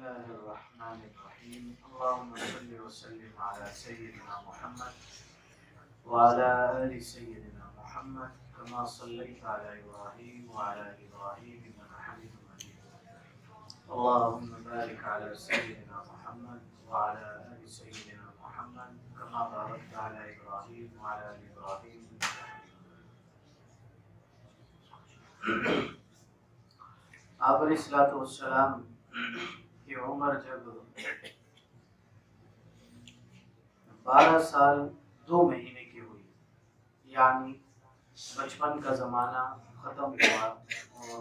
الله الرحمن الرحيم اللهم صل وسلم على سيدنا محمد وعلى آل سيدنا محمد كما صليت على إبراهيم وعلى إبراهيم إنك حميد مجيد اللهم بارك على سيدنا محمد وعلى آل سيدنا محمد كما باركت على إبراهيم وعلى آل إبراهيم إنك حميد مجيد. آپ علیہ الصلوۃ والسلام کی عمر جب 12 سال 2 مہینے کی ہوئی، یعنی بچپن کا زمانہ ختم ہوا اور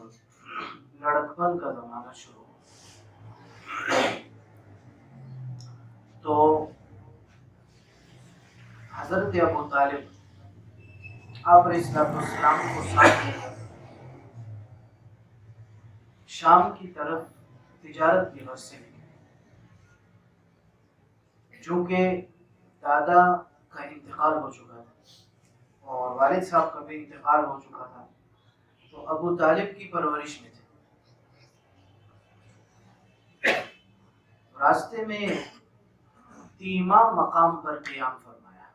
لڑکپن کا زمانہ شروع ہوا، تو حضرت ابو طالب آپ علیہ السلام کو ساتھ لے کر شام کی طرف تجارت کی غرض سے نکلے، چونکہ دادا کا انتقال ہو چکا تھا اور والد صاحب کا بھی انتقال ہو چکا تھا، تو ابو طالب کی پرورش میں تھے۔ راستے میں تیمہ مقام پر قیام فرمایا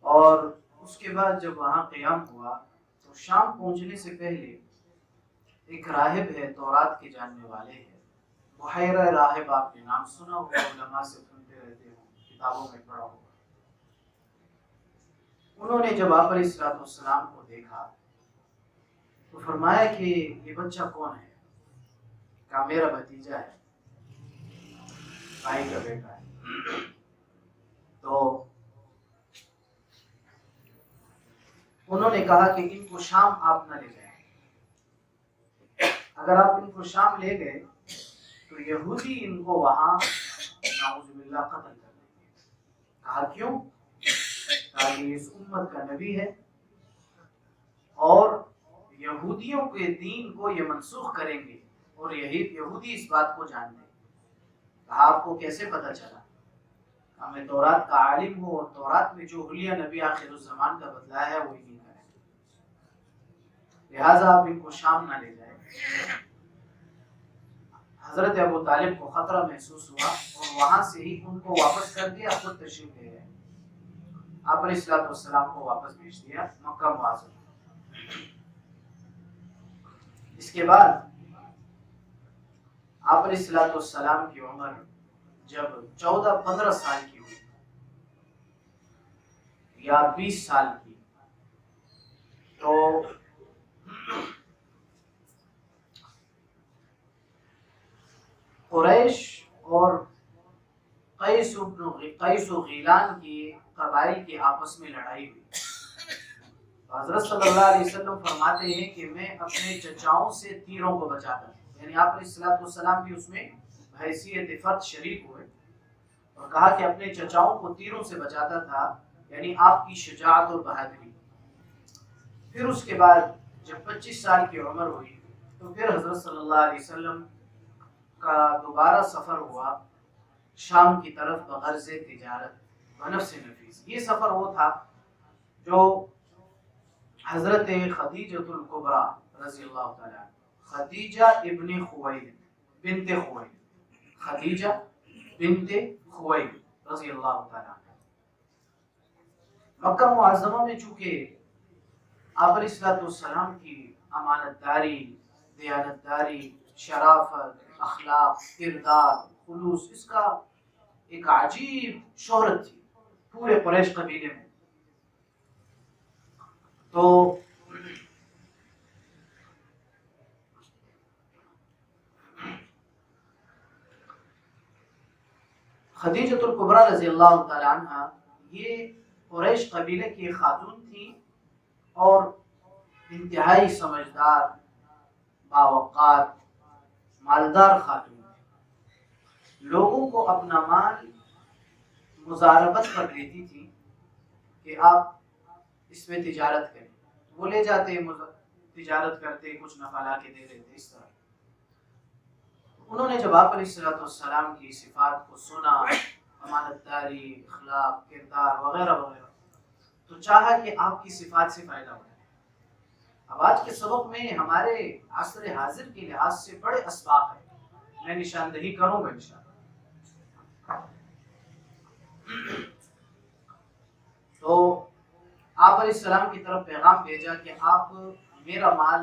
اور اس کے بعد جب وہاں قیام ہوا تو شام پہنچنے سے پہلے ایک راہب ہے، تورات کے جاننے والے ہیں، بحیرہ راہب، آپ نے نام سنا ہوگا، علماء سے سنتے رہتے ہو، کتابوں میں پڑھا ہوگا۔ انہوں نے جب آپ علیہ السلام کو دیکھا تو فرمایا کہ یہ بچہ کون ہے؟ کہا میرا بھتیجا ہے، بھائی کا بیٹا ہے۔ تو انہوں نے کہا کہ ان کو شام آپ نہ لے جائیں، اگر آپ ان کو شام لے گئے تو یہودی ان کو وہاں نعوذ باللہ قتل کر دیں گے۔ کہا کیوں؟ کہا کہ اس امت کا نبی ہے اور یہودیوں کے دین کو یہ منسوخ کریں گے اور یہودی اس بات کو جانتے ہیں۔ کہا آپ کو کیسے پتہ چلا؟ کہا میں تورات کا عالم ہوں اور تورات میں جو حلیہ نبی آخر الزمان کا بتلایا ہے وہی نہیں کریں، لہٰذا آپ ان کو شام نہ لے جائیں۔ حضرت ابو طالب کو خطرہ محسوس ہوا اور وہاں سے ہی ان کو واپس کر دیا، خود تشریف لے گئے۔ آپ علیہ السلام کو واپس بھیج دیا مکہ معظم۔ اس کے بعد آپ علیہ السلام کی عمر جب 14-15 سال کی ہوئی یا 20 سال کی، تو قریش اور قیس و غیلان کی قبائل کے آپس میں لڑائی ہوئی۔ حضرت صلی اللہ علیہ وسلم فرماتے ہیں کہ میں اپنے چچاؤں سے تیروں کو بچاتا تھا، یعنی آپ علیہ السلام بھی اس میں بحیثیت فرد شریک ہوئے، اور کہا کہ اپنے چچاؤں کو تیروں سے بچاتا تھا، یعنی آپ کی شجاعت اور بہادری۔ پھر اس کے بعد جب 25 سال کی عمر ہوئی تو پھر حضرت صلی اللہ علیہ وسلم کا دوبارہ سفر ہوا شام کی طرف بغرض تجارت بنفس نفیس۔ یہ سفر وہ تھا جو حضرت خدیجہ الکبریٰ رضی اللہ تعالیٰ عنہ، خدیجہ ابن خویلد بنت خویلد، خدیجہ بنت خویلد رضی اللہ تعالیٰ عنہ، مکہ معظمہ میں چونکہ آپ علیہ السلام کی امانت داری، دیانت داری، شرافت، اخلاق، کردار، خلوص، اس کا ایک عجیب شہرت تھی پورے قریش قبیلے میں۔ تو خدیجہ الکبریٰ رضی اللہ تعالی عنہ یہ قریش قبیلے کی خاتون تھی اور انتہائی سمجھدار، باوقار، مالدار خاتون تھی۔ لوگوں کو اپنا مال مزاربت پر دیتی تھی کہ آپ اس میں تجارت کریں، وہ لے جاتے، تجارت کرتے، کچھ نفع لا کے دے دیتے، اس طرح۔ انہوں نے جب آپ علیہ السلام کی صفات کو سنا، امانت داری، اخلاق، کردار وغیرہ وغیرہ، تو چاہا کہ آپ کی صفات سے فائدہ اٹھائے۔ اب آج کے سبق میں ہمارے عصر حاضر کے لحاظ سے بڑے اسباق ہیں، میں نشاندہی کروں گا انشاءاللہ۔ تو آپ علیہ السلام کی طرف پیغام بھیجا کہ آپ میرا مال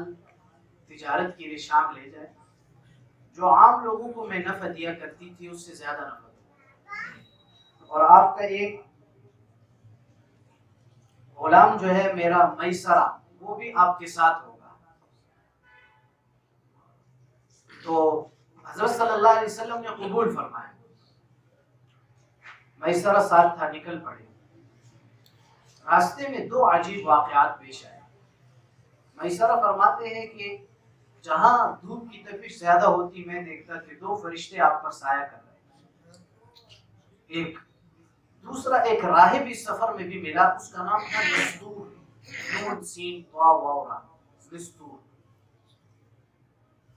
تجارت کے لیے شام لے جائیں، جو عام لوگوں کو میں نفع دیا کرتی تھی اس سے زیادہ نفع دوں، اور آپ کا ایک غلام جو ہے میرا میسرہ وہ بھی آپ کے ساتھ ہوگا۔ تو حضرت صلی اللہ علیہ وسلم نے قبول فرمایا، میسرہ ساتھ تھا، نکل پڑے۔ راستے میں دو عجیب واقعات پیش آئے۔ میسرہ فرماتے ہیں کہ جہاں دھوپ کی تپش زیادہ ہوتی میں دیکھتا کہ دو فرشتے آپ پر سایہ کر رہے ہیں۔ دوسرا ایک راہب اس سفر میں بھی ملا، اس کا نام تھا نستور، نون سین واو واو را، نستور۔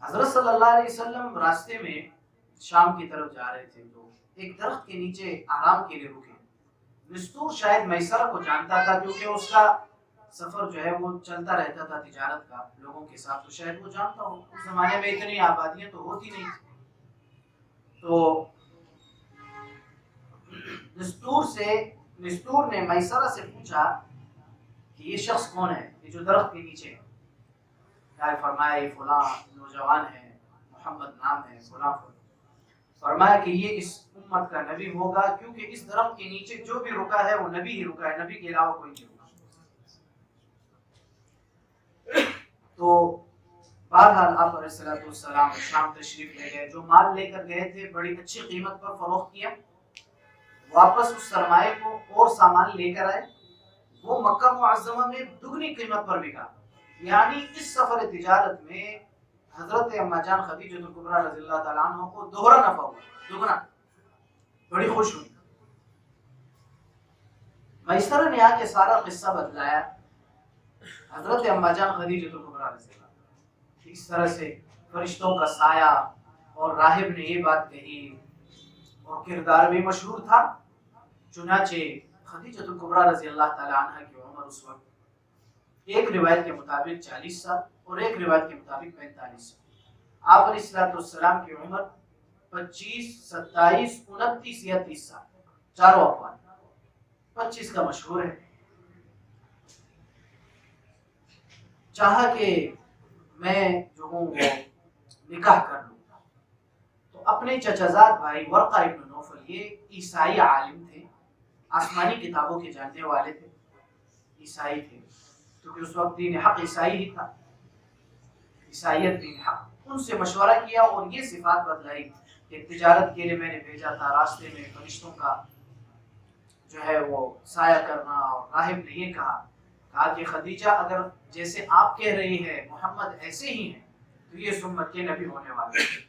حضرت صلی اللہ علیہ وسلم راستے میں شام کی طرف جا رہے تھے تو ایک درخت کے نیچے آرام کے لیے رکے۔ نستور شاید میسرہ کو جانتا تھا کیونکہ اس کا سفر جو ہے وہ چلتا رہتا تھا تجارت کا لوگوں کے ساتھ، تو شاید وہ جانتا ہو۔ اس زمانے میں اتنی آبادیاں تو ہوتی نہیں تھی۔ تو نستور نے میسرہ سے پوچھا کہ یہ شخص کون ہے، یہ جو درخت کے نیچے ہے؟ فرمایا یہ فلاں نوجوان ہے، محمد نام ہے، فلاں فلاں۔ فرمایا کہ یہ اس امت کا نبی ہوگا، کیونکہ اس درخت کے نیچے جو بھی رکا ہے وہ نبی ہی رکا ہے، نبی کے علاوہ کوئی نہیں رکا۔ تو بہرحال آپ علیہ السلام شام تشریف لے گئے، جو مال لے کر گئے تھے بڑی اچھی قیمت پر فروخت کیا، واپس اس سرمایے کو اور سامان لے کر آئے، وہ مکہ معظمہ میں دگنی قیمت پر بکا۔ یعنی اس سفر تجارت میں حضرت اما جان خدیجہ کبریٰ رضی اللہ تعالیٰ عنہ کو دوہرا نفع ہوا، دگنا، بڑی خوش ہوئی۔ میسرہ نے آ کے سارا قصہ بتلایا حضرت اما جان خدیجہ کبریٰ رضی اللہ عنہ، اس طرح سے فرشتوں کا سایہ، اور راہب نے یہ بات کہی، اور کردار بھی مشہور تھا۔ چنانچہ خدیجہ کبریٰ رضی اللہ تعالیٰ عنہ کی عمر اس وقت ایک روایت کے مطابق 40 سال اور ایک روایت کے مطابق 45 سال۔ آپ علیہ السلام کی عمر 25، 27، 29 یا 30 سال، چاروں اقوال، 25 کا مشہور ہے۔ چاہا کہ میں جو ہوں وہ نکاح کر لوں، تو اپنے چچازاد بھائی ورقہ ابن نوفل، یہ عیسائی عالم تھے، آسمانی کتابوں کے جاننے والے تھے، عیسائی تھے، کیونکہ اس وقت دین حق عیسائی ہی تھا، عیسائیت دین حق۔ ان سے مشورہ کیا اور یہ صفات بتلائی کہ تجارت کے لیے میں نے بھیجا تھا، راستے میں فرشتوں کا جو ہے وہ سایہ کرنا، اور راہب نے یہ کہا کہ خدیجہ اگر جیسے آپ کہہ رہی ہے محمد ایسے ہی ہیں تو یہ اس امت کے نبی ہونے والے ہیں۔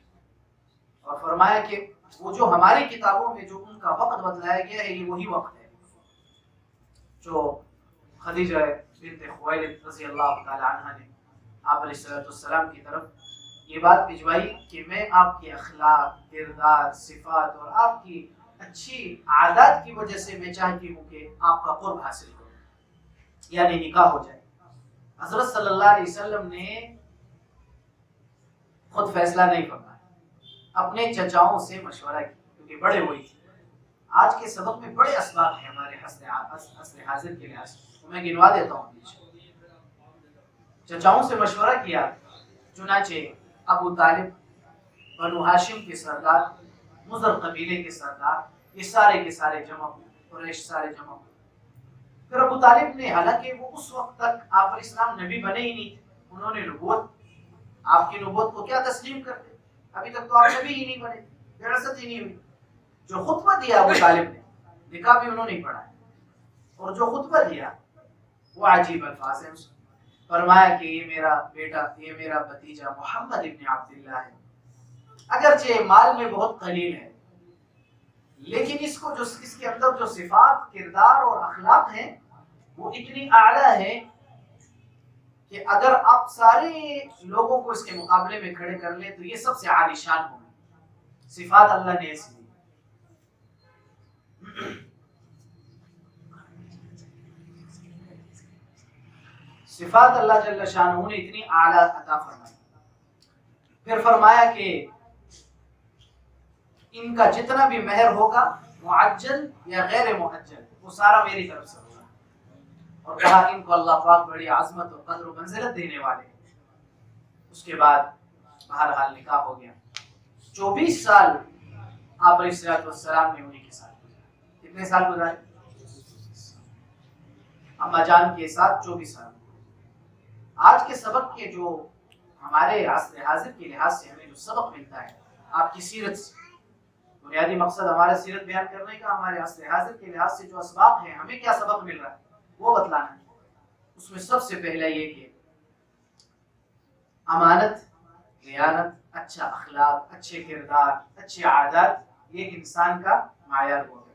اور فرمایا کہ وہ جو ہماری کتابوں میں جو ان کا وقت بتلایا گیا ہے یہ وہی وقت ہے جو خدیجہ بنت خویلد رضی اللہ تعالی عنہ نے آپ علیہ السلام کی طرف یہ بات بھجوائی کہ میں آپ کے اخلاق، کردار، صفات اور آپ کی اچھی عادات کی وجہ سے میں چاہتی ہوں کہ آپ کا قرب حاصل کروں، یعنی نکاح ہو جائے۔ حضرت صلی اللہ علیہ وسلم نے خود فیصلہ نہیں فرمایا، اپنے چچاؤں سے مشورہ کیا، کیونکہ بڑے ہوئی تھے۔ آج کے سبق میں بڑے اسباب ہیں ہمارے عصر حاضر کے لحاظ سے، میں گنوا دیتا ہوں پیچھے۔ چچاؤں سے مشورہ کیا، چنانچہ ابو طالب، بنو ہاشم کے سردار، مضر قبیلے کے سردار، یہ سارے کے سارے جمع ہوئے، قریش سارے جمع ہوئے۔ پھر ابو طالب نے، حالانکہ وہ اس وقت تک آپ علیہ السلام نبی بنے ہی نہیں تھے، انہوں نے نبوت، آپ کی نبوت کو کیا تسلیم کرتے، ابھی تک تو آپ نبی ہی نہیں بنے، بعثت ہی نہیں ہوئی۔ جو خطبہ دیا ابو طالب نے، نکاح بھی انہوں نے پڑھا ہے، اور جو خطبہ دیا وہ عجیب الفاظ ہیں۔ فرمایا کہ یہ میرا بیٹا، یہ میرا بھتیجا محمد ابن عبداللہ ہے، اگرچہ مال میں بہت قلیل ہے لیکن اس کو جو اس کے اندر جو صفات، کردار اور اخلاق ہیں وہ اتنی اعلیٰ ہے کہ اگر آپ سارے لوگوں کو اس کے مقابلے میں کھڑے کر لیں تو یہ سب سے عالی شان ہوگا۔ صفات اللہ نے ایسی دی۔ صفات اللہ جل شانہ نے اتنی اعلیٰ عطا فرمائی۔ پھر فرمایا کہ ان کا جتنا بھی مہر ہوگا معجل یا غیر معجل وہ سارا میری طرف سے ہوگا. اور کہا ان کو اللہ پاک بڑی عظمت اور قدر و منزلت دینے والے ہیں. اس کے بعد بہرحال نکاح ہو گیا. 24 سال آپ علیہ الصلوۃ والسلام نے انہیں کے ساتھ گزارے. کتنے سال گزارے؟ اما جان کے ساتھ 24 سال. آج کے سبق کے جو ہمارے عصر حاضر کے لحاظ سے ہمیں جو سبق ملتا ہے آپ کی سیرت سے، بنیادی مقصد ہمارا سیرت بیان کرنے کا ہمارے عصر حاضر کے لحاظ سے جو اسباق ہیں ہمیں کیا سبق مل رہا ہے وہ بتلانا ہے. اس میں سب سے پہلا یہ کہ امانت، دیانت، اچھا اخلاق، اچھے کردار، اچھے عادات یہ انسان کا معیار ہوا ہے.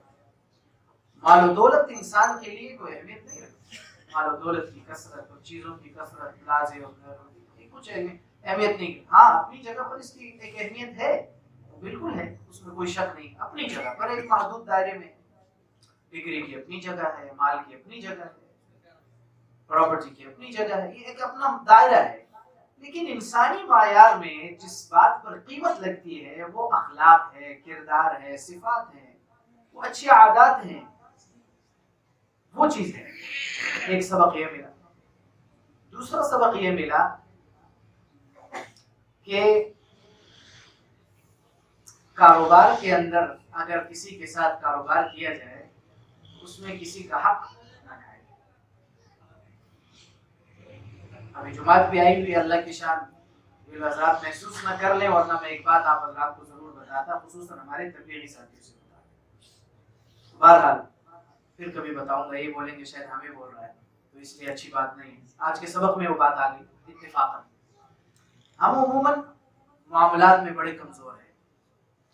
مال و دولت انسان کے لیے کوئی اہمیت نہیں رکھتی. مال و دولت کی کثرت اور چیزوں کی کثرت، پلازے اور کچھ اہمیت نہیں. ہاں اپنی جگہ پر اس کی ایک اہمیت ہے، بالکل ہے، اس میں کوئی شک نہیں. اپنی جگہ پر ایک محدود دائرے میں. ڈگری کی اپنی جگہ ہے، مال کی اپنی جگہ ہے، پراپرٹی کی اپنی جگہ ہے، یہ ایک اپنا دائرہ ہے. لیکن انسانی معیار میں جس بات پر قیمت لگتی ہے وہ اخلاق ہے، کردار ہے، صفات ہیں، وہ اچھی عادات ہیں، وہ چیز ہے. ایک سبق یہ ملا. دوسرا سبق یہ ملا کہ کاروبار کے اندر اگر کسی کے ساتھ کاروبار کیا جائے اس میں کسی کا حق نہ کھائے. ابھی جماعت بھی آئی ہوئی اللہ کی شان یہ حضرات محسوس نہ کر لیں، ورنہ میں ایک بات آپ حضرات کو ضرور بتاتا، خصوصاً ہمارے تبلیغی ساتھیوں سے بتاتا. بہرحال پھر کبھی بتاؤں گا، یہ بولیں گے شاید ہمیں بول رہا ہے تو اس لیے اچھی بات نہیں ہے. آج کے سبق میں وہ بات آ گئی اتفاقاً. ہم عموماً معاملات میں بڑے کمزور ہیں.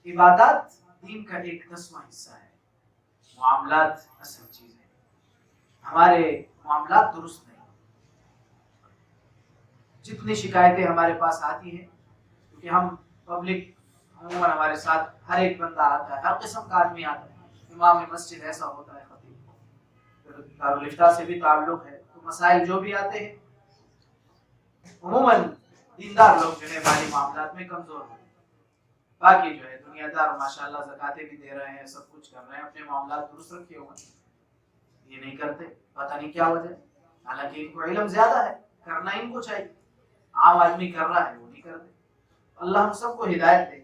عبادات دین کا ایک 10واں حصہ ہے، معاملات اصل چیز ہے. ہمارے معاملات درست نہیں. جتنی شکایتیں ہمارے پاس آتی ہیں کیونکہ ہم پبلک عموماً ہمارے ساتھ ہر ایک بندہ آتا ہے، ہر قسم کا آدمی آتا ہے. امام مسجد ایسا ہوتا ہے، خطیب، دارالفتہ سے بھی تعلق ہے، تو مسائل جو بھی آتے ہیں عموماً دیندار لوگ جو ہے مالی معاملات میں کمزور ہوتے ہیں. باقی جو ہے دنیا دار ماشاءاللہ زکاتیں بھی دے رہے ہیں، سب کچھ کر رہے ہیں، اپنے معاملات درست رکھے ہوئے، یہ نہیں کرتے. پتہ نہیں کیا وجہ، حالانکہ ان کو علم زیادہ ہے، کرنا ان کو چاہیے. عام آدمی کر رہا ہے وہ نہیں کرتے. اللہ ہم سب کو ہدایت دے.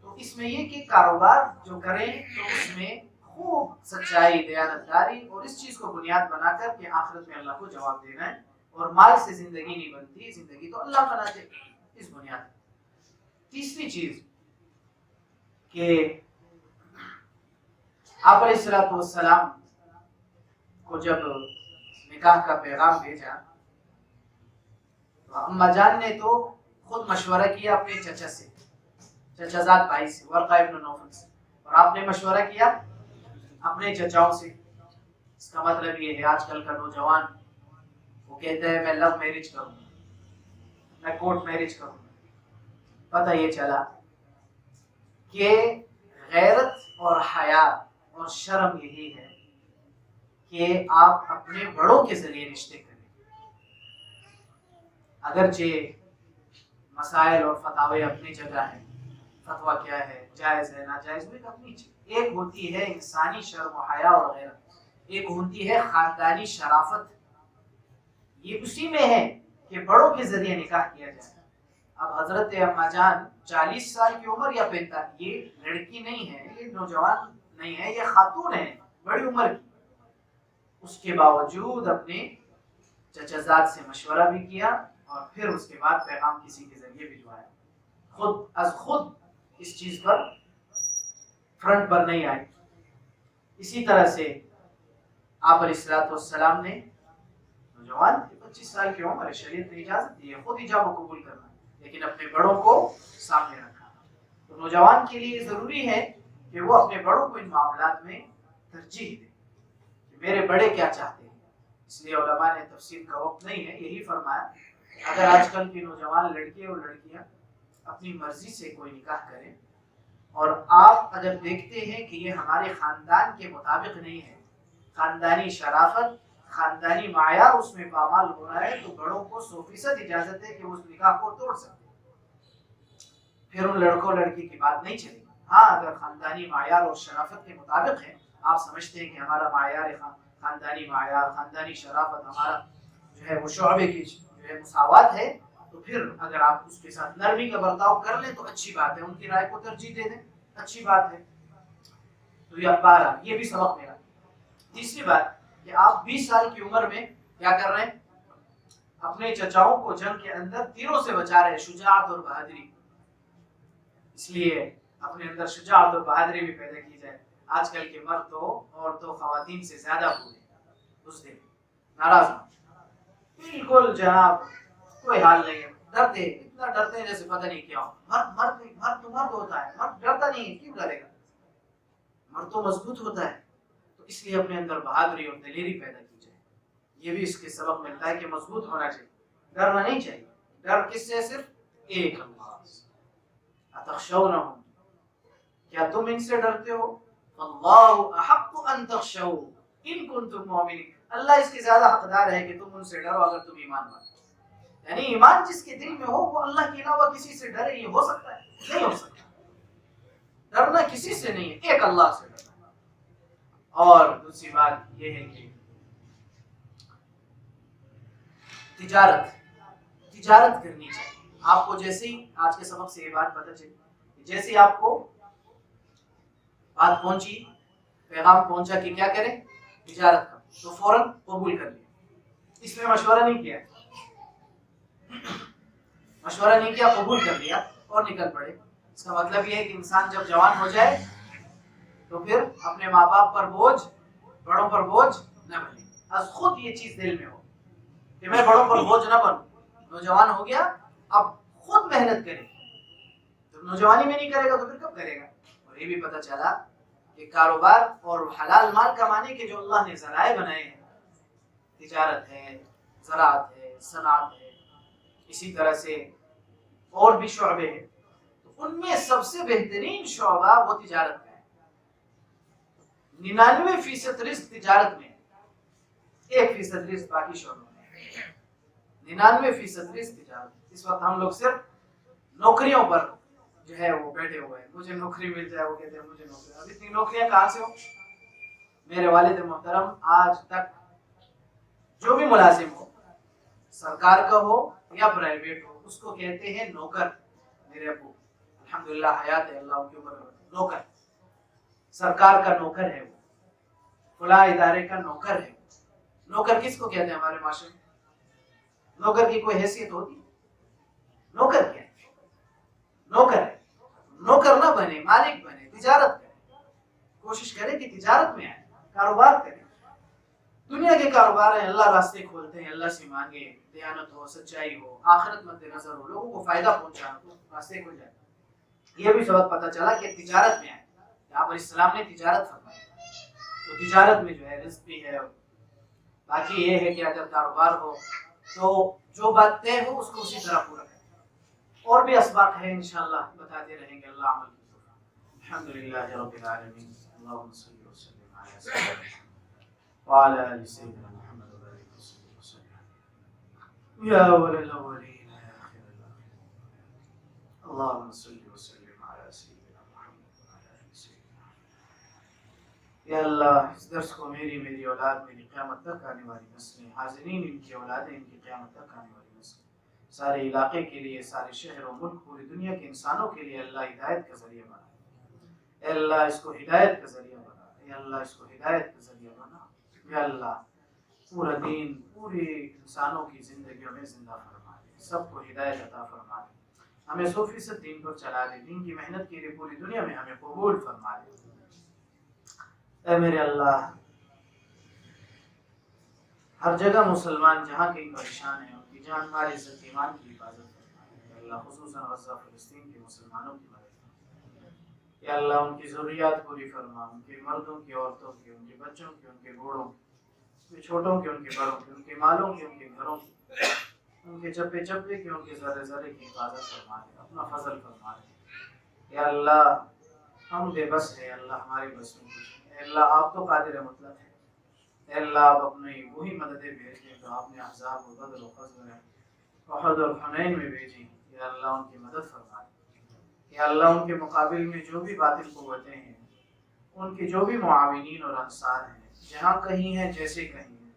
تو اس میں یہ کہ کاروبار جو کریں تو اس میں خوب سچائی، دیانتداری اور اس چیز کو بنیاد بنا کر کہ آخرت میں اللہ کو جواب دینا ہے اور مال سے زندگی نہیں بنتی، زندگی تو اللہ بناتے، اس بنیاد. تیسری چیز کہ آپ علیہ الصلوۃ والسلام کو جب نکاح کا پیغام بھیجا تو اما جان نے تو خود مشورہ کیا اپنے چچا سے، چچا زاد بھائی سے، ورقہ ابن نوفل سے، اور آپ نے مشورہ کیا اپنے چچاؤں سے. اس کا مطلب یہ ہے آج کل کا نوجوان وہ کہتا ہے میں لو میرج کروں گا، میں کورٹ میرج کروں گا. پتہ یہ چلا کہ غیرت اور حیا اور شرم یہی ہے کہ آپ اپنے بڑوں کے ذریعے رشتے کریں. اگرچہ مسائل اور فتاوی اپنی جگہ ہیں، فتویٰ کیا ہے، جائز ہے، ناجائز، وہ ایک اپنی چیز. ایک ہوتی ہے انسانی شرم و حیا اور غیرت، ایک ہوتی ہے خاندانی شرافت. یہ اسی میں ہے کہ بڑوں کے ذریعے نکاح کیا جائے. اب حضرت اما جان 40 سال کی عمر یا 45، یہ لڑکی نہیں ہے، یہ نوجوان نہیں ہے، یہ خاتون ہے بڑی عمر کی. اس کے باوجود اپنے چچا زاد سے مشورہ بھی کیا اور پھر اس کے بعد پیغام کسی کے ذریعے بھجوایا. خود از خود اس چیز پر فرنٹ پر نہیں آئی. اسی طرح سے آپ علیہ الصلوۃ والسلام نے نوجوان 25 سال کی عمر، شریعت نے اجازت دی ہے خود ایجاب و قبول کرنا، لیکن اپنے بڑوں کو سامنے رکھا. تو نوجوان کے لیے ضروری ہے کہ وہ اپنے بڑوں کو ان معاملات میں ترجیح دے کہ میرے بڑے کیا چاہتے ہیں. اس لیے علماء نے تفسیر کا وقت نہیں ہے یہی فرمایا اگر آج کل کے نوجوان لڑکے اور لڑکیاں اپنی مرضی سے کوئی نکاح کریں اور آپ اگر دیکھتے ہیں کہ یہ ہمارے خاندان کے مطابق نہیں ہے، خاندانی شرافت، خاندانی معیار اس میں پامال ہو رہا ہے، تو بڑوں کو 100% اجازت ہے کہ وہ اس نکاح کو توڑ سکتے. پھر ان لڑکوں لڑکی کی بات نہیں چلے گی. ہاں اگر خاندانی معیار اور شرافت کے مطابق ہے، آپ سمجھتے ہیں کہ ہمارا معیار خاندانی معیار، خاندانی شرافت ہمارا جو ہے وہ شعبے کی جو ہے مساوات ہے، تو پھر اگر آپ اس کے ساتھ نرمی کا برتاؤ کر لیں تو اچھی بات ہے، ان کی رائے کو ترجیح دے دیں، اچھی بات ہے۔ تو یہ بھی سبق میرا۔ تیسری بات کہ آپ 20 سال کی عمر میں کیا کر رہے ہیں؟ اپنے چچاؤں کو جنگ کے اندر تیروں سے بچا رہے ہیں، شجاعت اور بہادری۔ اس لیے اپنے اندر شجاعت اور بہادری بھی پیدا کی جائے۔ آج کل کے مرد تو عورتوں خواتین سے زیادہ بزدل، ناراض بالکل جناب، کوئی حال نہیں ہے، ڈرتے اتنا ڈرتے ہیں جیسے پتہ نہیں کیا ہو۔ مرد تو مرد ہوتا ہے، مرد ڈرتا نہیں ہے، کیوں ڈرے گا؟ مرد تو مضبوط ہوتا ہے۔ تو اس لیے اپنے اندر بہادری اور دلیری پیدا کی جائے۔ یہ بھی اس کے سبق ملتا ہے کہ مضبوط ہونا چاہیے، ڈرنا نہیں چاہیے۔ ڈر کس سے؟ صرف ایک اللہ سے۔ اتخشونہم، کیا تم ان سے ڈرتے ہو؟ اللہ احق ان تخشوا ان کنتم مؤمنین، اللہ اس کے زیادہ حقدار ہے کہ تم ان سے ڈرو اگر تم ایمان والے۔ یعنی ایمان جس کے دل میں ہو وہ اللہ کے علاوہ کسی سے ڈرے، یہ ہو سکتا ہے؟ نہیں ہو سکتا۔ ڈرنا کسی سے نہیں ہے، ایک اللہ سے ڈرنا۔ اور دوسری بات یہ ہے کہ تجارت کرنی چاہیے۔ آپ کو جیسے ہی آج کے سبق سے یہ بات پتہ چلی، جیسے آپ کو بات پہنچی، پیغام پہنچا کہ کیا کریں؟ تجارت کا، تو فوراً قبول کر لیا۔ اس میں مشورہ نہیں کیا، قبول کر لیا اور نکل پڑے۔ اس کا مطلب یہ ہے کہ انسان جب جوان ہو جائے تو پھر اپنے ماں باپ پر بوجھ، بڑوں پر بوجھ نہ بنے۔ از خود یہ چیز دل میں ہو کہ میں بڑوں پر بوجھ نہ بنوں۔ نوجوان ہو گیا، اب خود محنت کرے۔ جب نوجوانی میں نہیں کرے گا تو پھر کب کرے گا؟ اور یہ بھی پتہ چلا کہ کاروبار اور حلال مال کمانے کے جو اللہ نے ذرائع بنائے ہیں، تجارت ہے، زراعت ہے، صنعت ہے، اسی طرح سے اور بھی شعبے ہیں، تو ان میں سب سے بہترین شعبہ وہ تجارت کا ہے۔ 99% رزق تجارت میں، 1% رزق باقی شعبوں میں۔ 99% رزق تجارت۔ اس وقت ہم لوگ صرف نوکریوں پر جو ہے وہ بیٹھے ہوئے ہیں، مجھے نوکری مل جائے، وہ کہتے ہیں مجھے نوکری۔ اب اتنی نوکریاں کہاں سے ہو؟ میرے والد محترم آج تک جو بھی ملازم ہو، سرکار کا ہو یا پرائیویٹ ہو، اس کو کہتے ہیں نوکر۔ میرے ابو الحمدللہ حیات ہے، اللہ کی عمر ہے، نوکر، سرکار کا نوکر ہے، وہ فلاں ادارے کا نوکر ہے۔ نوکر کس کو کہتے ہیں ہمارے معاشرے میں؟ نوکر کی کوئی حیثیت ہوتی؟ نوکر کیا ہے؟ نوکر ہے۔ نوکر نہ بنے، مالک بنے، تجارت کرے، کوشش کرے کہ تجارت میں آئے، کاروبار کرے۔ دنیا کے کاروبار ہیں، اللہ راستے کھولتے ہیں، اللہ سے مانگے، دیانت ہو، سچائی ہو، آخرت مد نظر ہو، لوگوں کو فائدہ پہنچانا، تو راستے کھل جائے۔ یہ بھی سبق پتہ چلا کہ تجارت میں آئے۔ آپ علیہ السلام نے تجارت فرمائی، تو تجارت میں جو ہے رزق بھی ہے۔ باقی یہ ہے کہ اگر کاروبار ہو تو جو بات طے ہو اس کو اسی طرح پورا کریں۔ اور بھی اسباق ہیں انشاءاللہ بتاتے رہیں گے، اللہ عمل کی توفیق۔ الحمدللہ رب العالمین، اللہم صلی وسلم علی سیدنا محمد وعلی آل سیدنا محمد وبارک وسلم یا اول الاولین یا آخر الاخرین، اللہم صلی وسلم علی سیدنا محمد وعلی آل سیدنا محمد۔ یا اللہ اس درس کو میری اولاد، میری قیامت تک آنے والی نسلیں، حاضرین ان کی اولادیں، ان کی قیامت تک آنے والی نسلیں، سارے علاقے کے لیے، سارے شہر و ملک، پوری دنیا کے انسانوں کے لیے اللہ ہدایت کا ذریعہ بنا۔ اے اللہ اس کو ہدایت کا ذریعہ بنا، اے اللہ اس کو ہدایت کا ذریعہ بنا۔ یا اللہ پورا دین پورے انسانوں کی زندگیوں میں زندہ فرما دے، سب کو ہدایت عطا فرما دے، ہمیں 100% دین پر چلا دے، دین کی محنت کے لیے پوری دنیا میں ہمیں قبول فرما دے۔ اے میرے اللہ ہر جگہ مسلمان جہاں کہیں پریشان ہیں، ان کی جان مال عزت ایمان کی حفاظت فرما۔ یا اللہ خصوصاً غزہ فلسطین کے مسلمانوں کی مدد فرما۔ یا اللہ ان کی ضروریات پوری فرما، ان کے مردوں کی، عورتوں کی، ان کے بچوں کی، ان کے بوڑھوں کی، ان کے چھوٹوں کی، ان کے بڑوں کی، ان کے مالوں کی، ان کے گھروں کی، ان کے چپے چپے کی، ان کے ذرے ذرے کی حفاظت فرما دے، اپنا فضل فرما دے۔ یا اللہ ہم بے بس ہیں، اللہ ہمارے بس میں کچھ نہیں۔ اے اللہ آپ تو قادر مطلق ہیں۔ اے اللہ آپ اپنی وہی مددیں بھیج دیں جو آپ نے احزاب و بدر و غزوہ احد اور حنین میں بھیجی۔ یا اللہ ان کی مدد فرما دیں۔ یا اللہ ان کے مقابل میں جو بھی باطل قوتیں ہیں، ان کے جو بھی معاونین اور انصار ہیں، جہاں کہیں ہیں جیسے کہیں ہیں،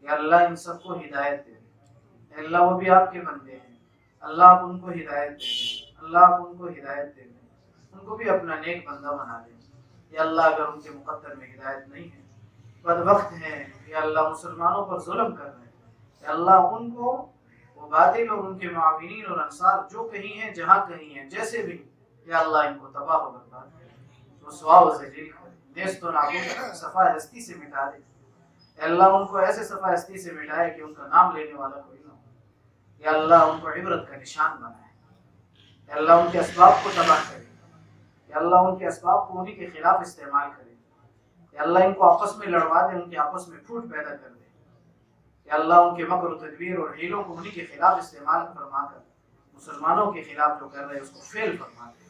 یا اللہ ان سب کو ہدایت دے دیں۔ یا اللہ وہ بھی آپ کے بندے ہیں، اللہ آپ ان کو ہدایت دے دیں، اللہ آپ ان کو ہدایت دے دیں، ان کو بھی اپنا نیک بندہ بنا دیں۔ یا اللہ اگر ان کے مقدر میں ہدایت نہیں ہے، بدبخت ہیں، یا اللہ مسلمانوں پر ظلم کر رہے ہیں، یا اللہ ان کو وہ باطل اور ان کے معاونین اور انصار جو کہیں ہیں جہاں کہیں ہیں جیسے بھی، یا اللہ ان کو تباہ و برباد کر، رسوا و ذلیل کر، نیست و نابود صفحہ ہستی سے مٹا دے۔ یا اللہ ان کو ایسے صفحہ ہستی سے مٹائے کہ ان کا نام لینے والا کوئی نہ ہو۔ یا اللہ ان کو عبرت کا نشان بنائے۔ یا اللہ ان کے اسباب کو تباہ کرے۔ یا اللہ ان کے اسباب کو انہی کے خلاف استعمال کرے۔ یا اللہ ان کو آپس میں لڑوا دے، ان کے آپس میں پھوٹ پیدا کر دے۔ یا اللہ ان کے مکر و تدبیر اور حیلوں کو انہی کے خلاف استعمال فرما کر مسلمانوں کے خلاف جو کر رہے اس کو فیل فرما دے۔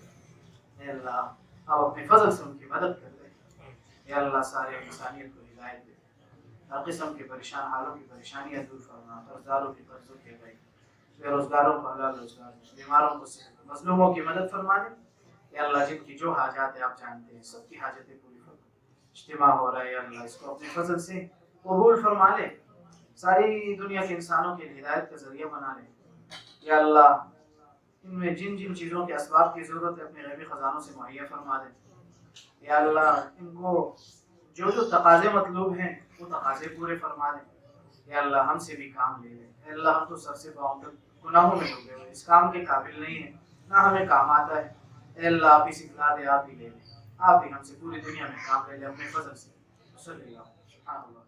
یا اللہ آپ اپنے فضل سے ان کی مدد کر دے۔ یا اللہ سارے انسانیت کو ہدایت دے، ہر قسم کے پریشان حالوں کی پریشانیاں دور فرما، قرضداروں کی قرضوں کے بھائی، بے روزگاروں کو حلال روزگار دے، بیماروں کو صحت، مظلوموں کی مدد فرما دے۔ یا اللہ جن کی جو حاجات ہیں آپ جانتے ہیں، سب کی حاجتیں پوری فرما۔ اجتماع ہو رہا ہے یا اللہ اس کو اپنے فضل سے قبول فرما لے، ساری دنیا کے انسانوں کے ہدایت کا ذریعہ بنا لے۔ یا اللہ ان میں جن جن چیزوں کے اسباب کی ضرورت ہے اپنے غیبی خزانوں سے مہیا فرما دے۔ یا اللہ ان کو جو جو تقاضے مطلوب ہیں وہ تقاضے پورے فرما دے۔ یا اللہ ہم سے بھی کام لے لے۔ اے اللہ ہم تو سر سے پاؤں تک گناہوں میں ڈوبے ہوئے، اس کام کے قابل نہیں ہیں، نہ ہمیں کام آتا ہے۔ اے اللہ آپ ہی سکھلا دے، آپ ہی لے لے، آپ ہی ہم سے پوری دنیا میں کام لے لے اپنے فضل سے۔ صلی اللہ سبحان اللہ۔